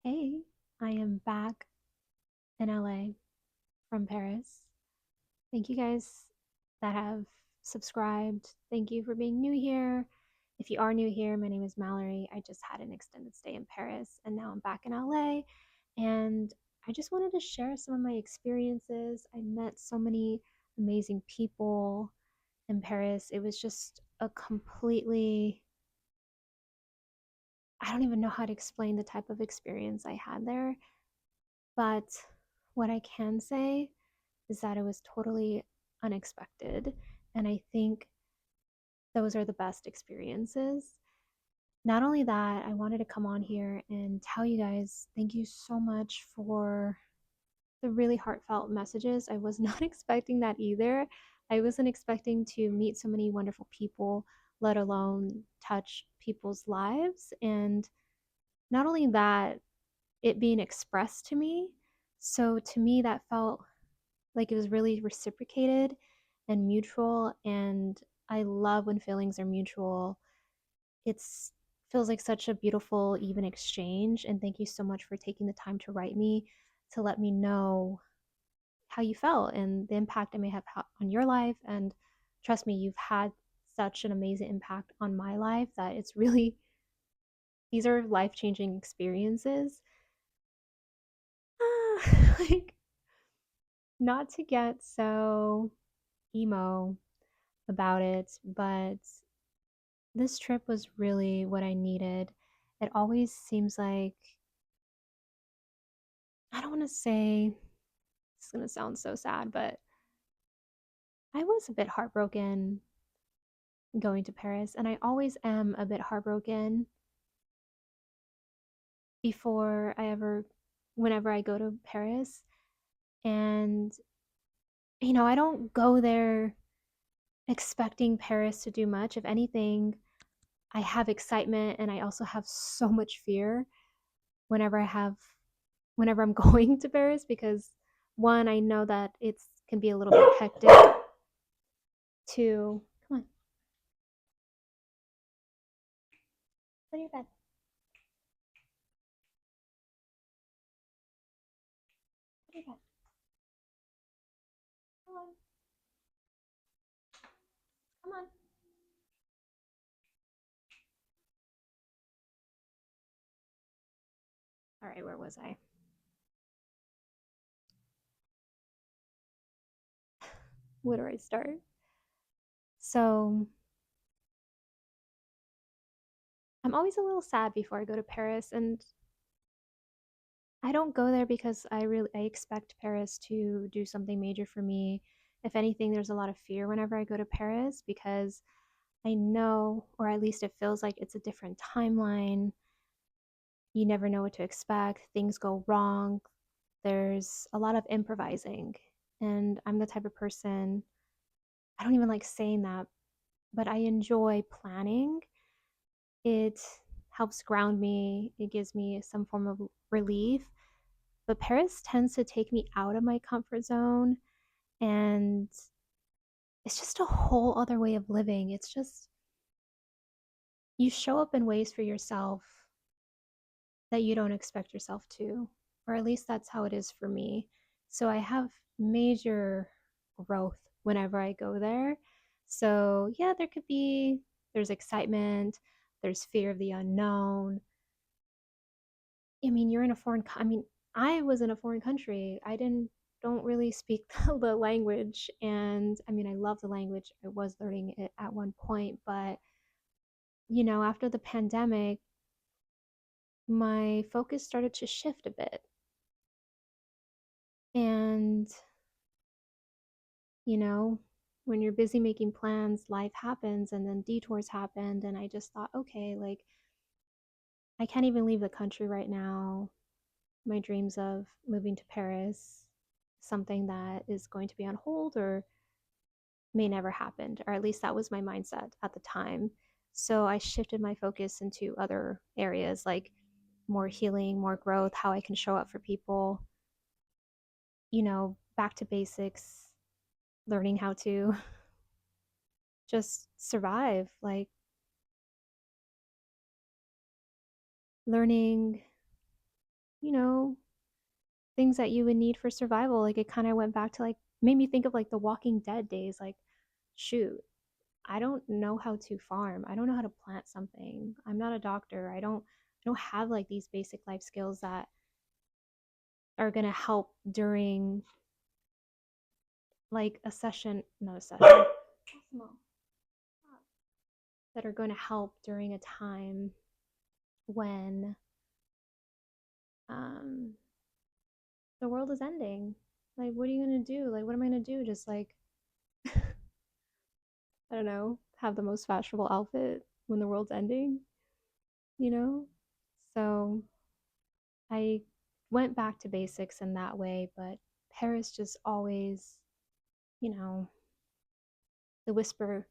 Hey, I am back in LA from Paris. Thank you guys that have subscribed. Thank you for being new here. If you are new here, my name is Mallory. I just had an extended stay in Paris and now I'm back in LA. And I just wanted to share some of my experiences. I met so many amazing people in Paris. It was just a completely, I don't even know how to explain the type of experience I had there. But what I can say is that it was totally unexpected. And I think those are the best experiences. Not only that, I wanted to come on here and tell you guys thank you so much for the really heartfelt messages. I was not expecting that either. I wasn't expecting to meet so many wonderful people, let alone touch people's lives. And not only that, it being expressed to me. So to me, that felt like it was really reciprocated and mutual. And I love when feelings are mutual. It's feels like such a beautiful, even exchange. And thank you so much for taking the time to write me to let me know how you felt and the impact it may have on your life. And trust me, you've had such an amazing impact on my life that it's really, these are life changing experiences. Like, not to get so emo about it, but this trip was really what I needed. It always seems like, I don't want to say, it's going to sound so sad, but I was a bit heartbroken going to Paris, and I always am a bit heartbroken before I ever, whenever I go to Paris. And, I don't go there expecting Paris to do much. If anything, I have excitement and I also have so much fear whenever I have whenever I'm going to Paris because one, I know that it's can be a little bit hectic. Two, come on, go to your bed. Go to your bed. Come on, come on. All right, where was I? Where do I start? So I'm always a little sad before I go to Paris, and I don't go there because I expect Paris to do something major for me. If anything, there's a lot of fear whenever I go to Paris because I know, or at least it feels like it's a different timeline. You never know what to expect. Things go wrong. There's a lot of improvising. And I'm the type of person, I don't even like saying that, but I enjoy planning. It helps ground me, it gives me some form of relief. But Paris tends to take me out of my comfort zone. And it's just a whole other way of living. It's just, you show up in ways for yourself that you don't expect yourself to, or at least that's how it is for me. So I have major growth whenever I go there. So, yeah, there's excitement, there's fear of the unknown. I mean, I mean, I was in a foreign country. Don't really speak the language. And I mean, I love the language. I was learning it at one point, but after the pandemic, my focus started to shift a bit. And, you know, when you're busy making plans, life happens and then detours happened. And I just thought, okay, like, I can't even leave the country right now. My dreams of moving to Paris, something that is going to be on hold or may never happen, or at least that was my mindset at the time. So I shifted my focus into other areas like more healing, more growth, how I can show up for people, back to basics, learning how to just survive, like learning you know, things that you would need for survival. Like it kind of went back to like made me think of like the Walking Dead days. Like, shoot, I don't know how to farm. I don't know how to plant something. I'm not a doctor. I don't have like these basic life skills that are gonna help during like a session, not a session, that are going to help during a time when um, the world is ending. Like, what are you gonna do? Like, what am I gonna do? Just like, I don't know, have the most fashionable outfit when the world's ending, you know? So I went back to basics in that way, but Paris just always, you know, the whisper,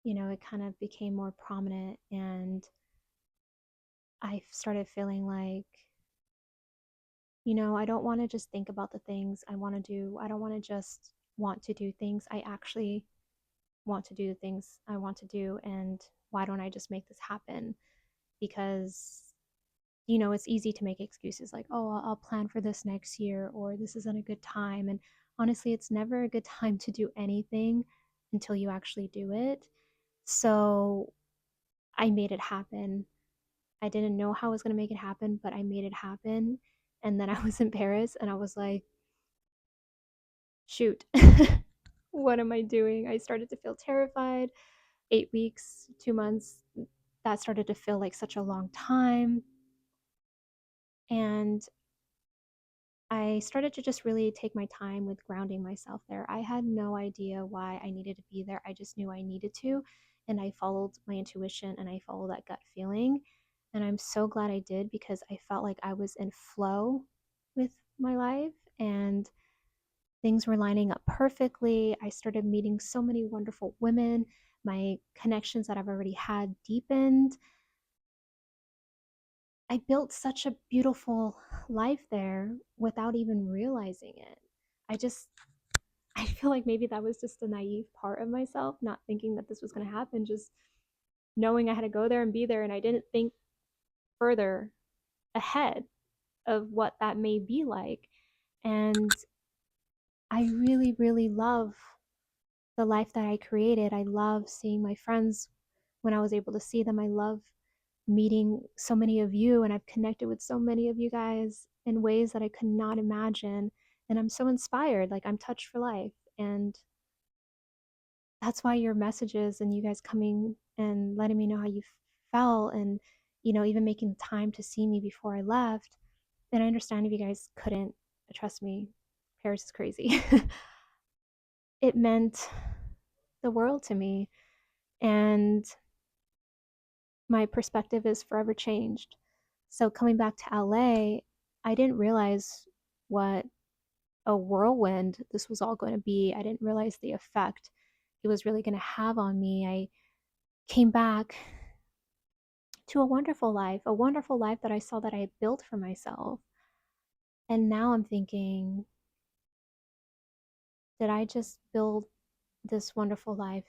it kind of became more prominent. And I started feeling like, I don't want to just think about the things I want to do. I don't want to just want to do things. I actually want to do the things I want to do. And why don't I just make this happen? Because, it's easy to make excuses like, oh, I'll plan for this next year, or this isn't a good time. And honestly, it's never a good time to do anything until you actually do it. So I made it happen. I didn't know how I was going to make it happen, but I made it happen. And then I was in Paris and I was like, shoot, what am I doing? I started to feel terrified. 8 weeks, 2 months, that started to feel like such a long time. And I started to just really take my time with grounding myself there. I had no idea why I needed to be there. I just knew I needed to. And I followed my intuition and I followed that gut feeling. And I'm so glad I did because I felt like I was in flow with my life and things were lining up perfectly. I started meeting so many wonderful women. My connections that I've already had deepened. I built such a beautiful life there without even realizing it. I just, I feel like maybe that was just a naive part of myself, not thinking that this was going to happen, just knowing I had to go there and be there. And I didn't think further ahead of what that may be like. And I really, really love the life that I created. I love seeing my friends when I was able to see them. I love meeting so many of you, and I've connected with so many of you guys in ways that I could not imagine. And I'm so inspired. Like, I'm touched for life. And that's why your messages and you guys coming and letting me know how you felt and, even making time to see me before I left. And I understand if you guys couldn't, trust me, Paris is crazy. It meant the world to me. And my perspective is forever changed. So coming back to LA, I didn't realize what a whirlwind this was all going to be. I didn't realize the effect it was really going to have on me. I came back to a wonderful life that I saw that I had built for myself. And now I'm thinking, did I just build this wonderful life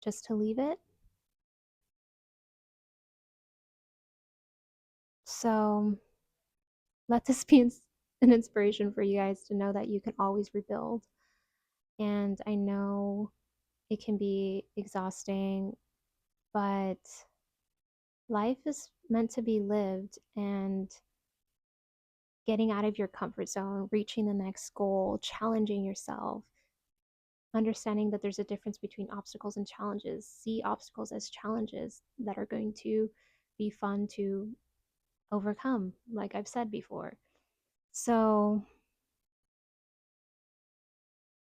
just to leave it? So let this be an inspiration for you guys to know that you can always rebuild. And I know it can be exhausting, but life is meant to be lived, and getting out of your comfort zone, reaching the next goal, challenging yourself, understanding that there's a difference between obstacles and challenges. See obstacles as challenges that are going to be fun to overcome, like I've said before. So,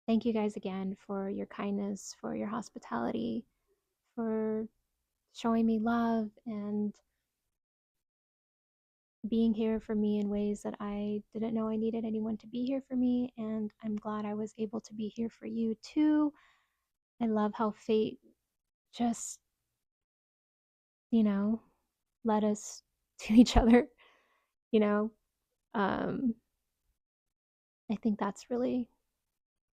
thank you guys again for your kindness, for your hospitality, for showing me love and being here for me in ways that I didn't know I needed anyone to be here for me. And I'm glad I was able to be here for you too. I love how fate just, you know, led us to each other, you know. Um, I think that's really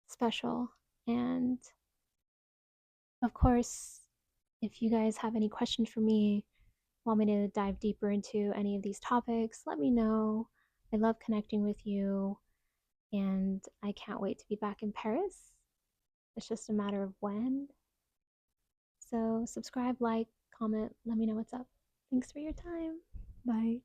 special. And of course, if you guys have any questions for me, want me to dive deeper into any of these topics, let me know. I love connecting with you, and I can't wait to be back in Paris. It's just a matter of when. So, subscribe, like, comment, let me know what's up. Thanks for your time. Bye.